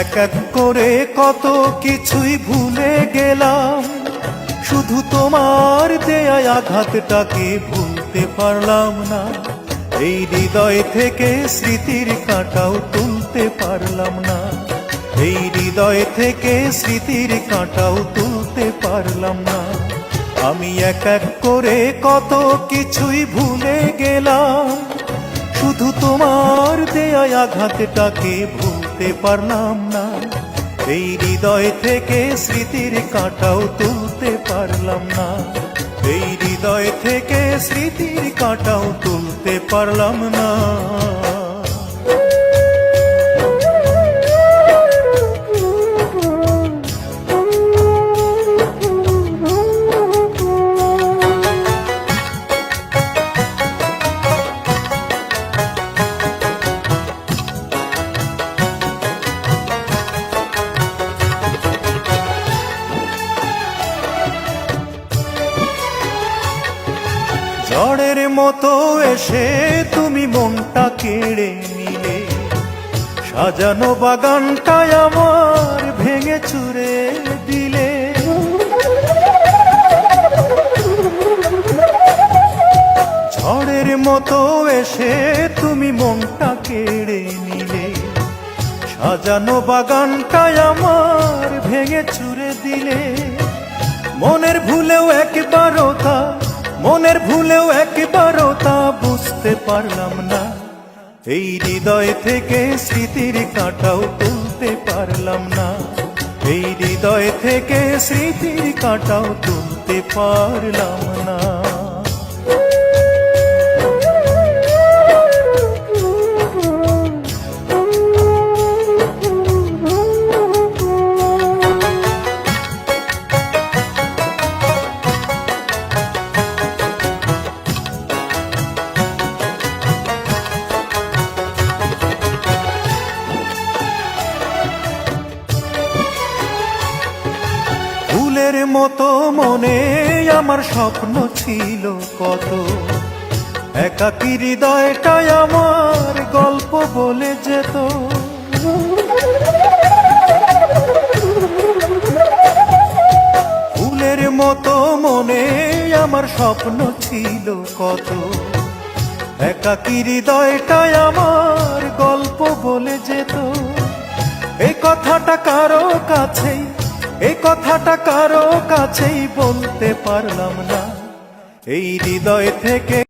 এক এক করে কত কিছুই ভুলে গেলাম, শুধু তোমার দেয়া আঘাতটাকে ভুলতে পারলাম না। এই হৃদয় থেকে স্মৃতির কাঁটাও তুলতে পারলাম না, এই হৃদয় থেকে স্মৃতির কাঁটাও তুলতে পারলাম না। আমি এক এক করে কত কিছুই ভুলে গেলাম, শুধু তোমার দেয়া আঘাতটাকে ভুলতে পারলাম না। এই হৃদয় থেকে স্মৃতির কাঁটাও তুলতে পারলাম না, এই হৃদয় থেকে স্মৃতির কাঁটাও তুলতে পারলাম না। ঝড়ের মতো এসে তুমি মনটা কেড়ে নিলে, সাজানো বাগানটায় আমার ভেঙে চুরে দিলে। ঝড়ের মতো এসে তুমি মনটা কেড়ে নিলে, সাজানো বাগানটায় আমার ভেঙে চুরে দিলে। মনের ভুলেও একবারও তা, মনের ভুলেও একবারও তা বুঝতে পারলাম না। এই হৃদয় থেকে স্মৃতির কাঁটাও তুলতে পারলাম না, এই হৃদয় থেকে স্মৃতির কাঁটাও তুলতে পারলাম না। ফুলের মতো মনে আমার স্বপ্ন ছিল কত, একাকী হৃদয়টাই আমার গল্প বলে যেত। ফুলের মতো মনে আমার স্বপ্ন ছিল কত, একাকী হৃদয়টাই আমার গল্প বলে যেত। এই কথাটা কারো কাছেই, এই কথাটা কারো কাছেই বলতে পারলাম না। এই হৃদয় থেকে